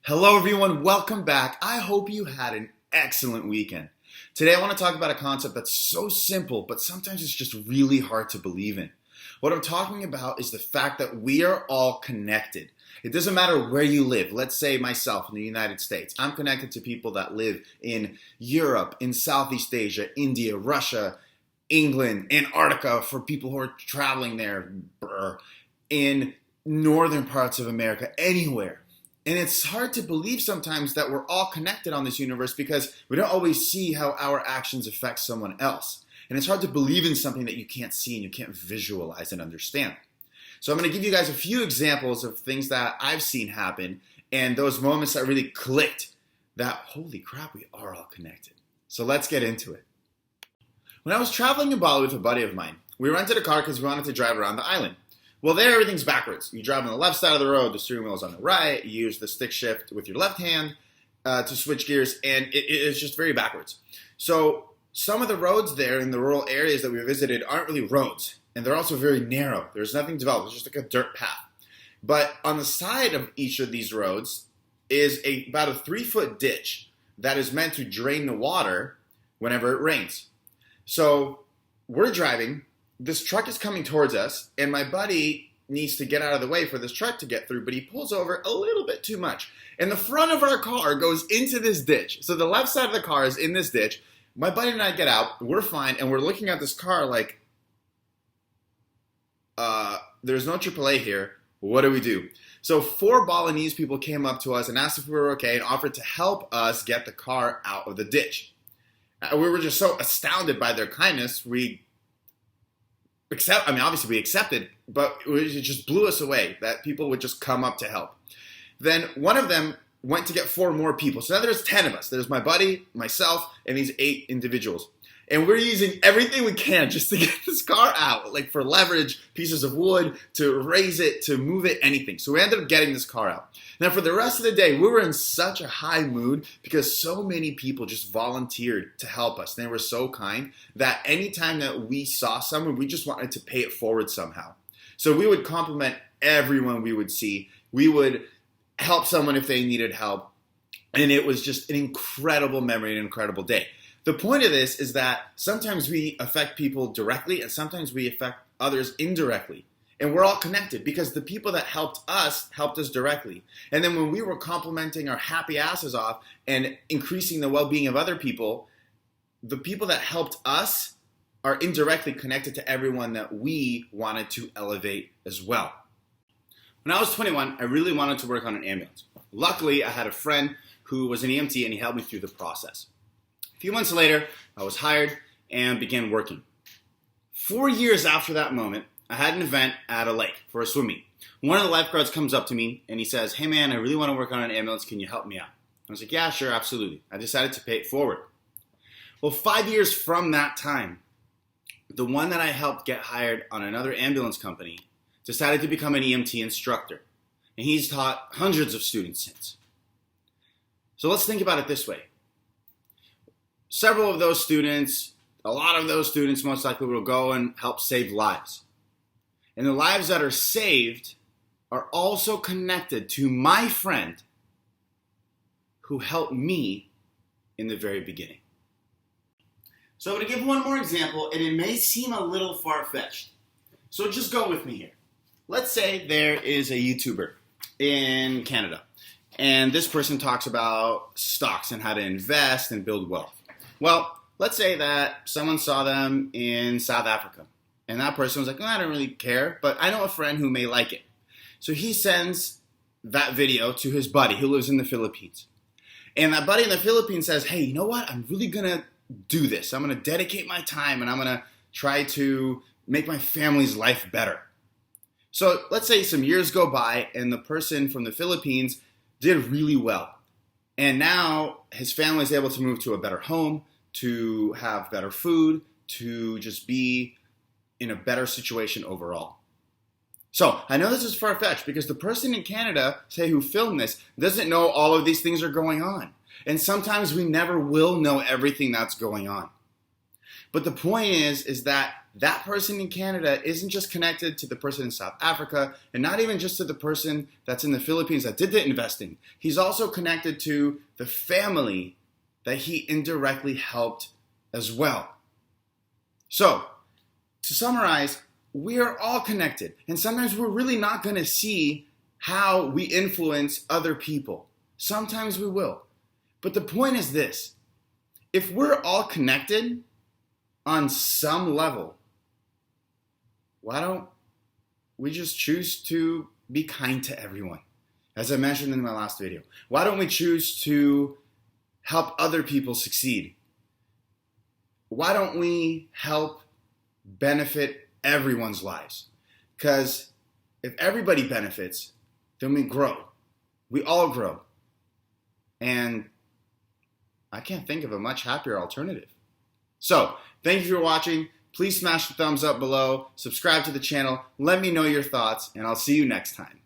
Hello everyone, welcome back. I hope you had an excellent weekend. Today I want to talk about a concept that's so simple, but sometimes it's just really hard to believe in. What I'm talking about is the fact that we are all connected. It doesn't matter where you live. Let's say myself in the United States. I'm connected to people that live in Europe, in Southeast Asia, India, Russia, England, Antarctica for people who are traveling there, in northern parts of America, anywhere. And it's hard to believe sometimes that we're all connected on this universe because we don't always see how our actions affect someone else. And it's hard to believe in something that you can't see and you can't visualize and understand. So I'm going to give you guys a few examples of things that I've seen happen and those moments that really clicked that, holy crap, we are all connected. So let's get into it. When I was traveling in Bali with a buddy of mine, we rented a car because we wanted to drive around the island. Well, there everything's backwards. You drive on the left side of the road, the steering wheel is on the right, you use the stick shift with your left hand to switch gears, and it's just very backwards. So some of the roads there in the rural areas that we visited aren't really roads, and they're also very narrow. There's nothing developed, it's just like a dirt path. But on the side of each of these roads is about a 3-foot ditch that is meant to drain the water whenever it rains. So we're driving. This truck is coming towards us, and my buddy needs to get out of the way for this truck to get through, but he pulls over a little bit too much. And the front of our car goes into this ditch. So the left side of the car is in this ditch. My buddy and I get out, we're fine, and we're looking at this car like, there's no AAA here. What do we do? So 4 Balinese people came up to us and asked if we were okay and offered to help us get the car out of the ditch. We were just so astounded by their kindness, obviously we accepted, but it just blew us away that people would just come up to help. Then one of them went to get 4 more people. So now there's 10 of us. There's my buddy, myself, and these 8 individuals. And we're using everything we can just to get this car out, like for leverage, pieces of wood, to raise it, to move it, anything. So we ended up getting this car out. Now for the rest of the day, we were in such a high mood because so many people just volunteered to help us. They were so kind that anytime that we saw someone, we just wanted to pay it forward somehow. So we would compliment everyone we would see. We would help someone if they needed help. And it was just an incredible memory, an incredible day. The point of this is that sometimes we affect people directly and sometimes we affect others indirectly. And we're all connected because the people that helped us directly. And then when we were complimenting our happy asses off and increasing the well-being of other people, the people that helped us are indirectly connected to everyone that we wanted to elevate as well. When I was 21, I really wanted to work on an ambulance. Luckily, I had a friend who was an EMT and he helped me through the process. A few months later, I was hired and began working. 4 years after that moment, I had an event at a lake for a swim meet. One of the lifeguards comes up to me and he says, "Hey man, I really want to work on an ambulance. Can you help me out?" I was like, "Yeah, sure, absolutely." I decided to pay it forward. Well, 5 years from that time, the one that I helped get hired on another ambulance company decided to become an EMT instructor. And he's taught hundreds of students since. So let's think about it this way. Several of those students, a lot of those students most likely will go and help save lives. And the lives that are saved are also connected to my friend who helped me in the very beginning. So to give one more example, and it may seem a little far-fetched, so just go with me here. Let's say there is a YouTuber in Canada, and this person talks about stocks and how to invest and build wealth. Well, let's say that someone saw them in South Africa, and that person was like, "I don't really care, but I know a friend who may like it." So he sends that video to his buddy who lives in the Philippines. And that buddy in the Philippines says, "Hey, you know what? I'm really going to do this. I'm going to dedicate my time, and I'm going to try to make my family's life better." So let's say some years go by, and the person from the Philippines did really well. And now his family is able to move to a better home, to have better food, to just be in a better situation overall. So I know this is far-fetched because the person in Canada, say who filmed this, doesn't know all of these things are going on. And sometimes we never will know everything that's going on. But the point is that that person in Canada isn't just connected to the person in South Africa, and not even just to the person that's in the Philippines that did the investing. He's also connected to the family that he indirectly helped as well. So, to summarize, we are all connected, and sometimes we're really not going to see how we influence other people. Sometimes we will. But the point is this: if we're all connected on some level, why don't we just choose to be kind to everyone? As I mentioned in my last video, why don't we choose to help other people succeed? Why don't we help benefit everyone's lives? Because if everybody benefits, then we grow. We all grow. And I can't think of a much happier alternative. So, thank you for watching. Please smash the thumbs up below, subscribe to the channel, let me know your thoughts, and I'll see you next time.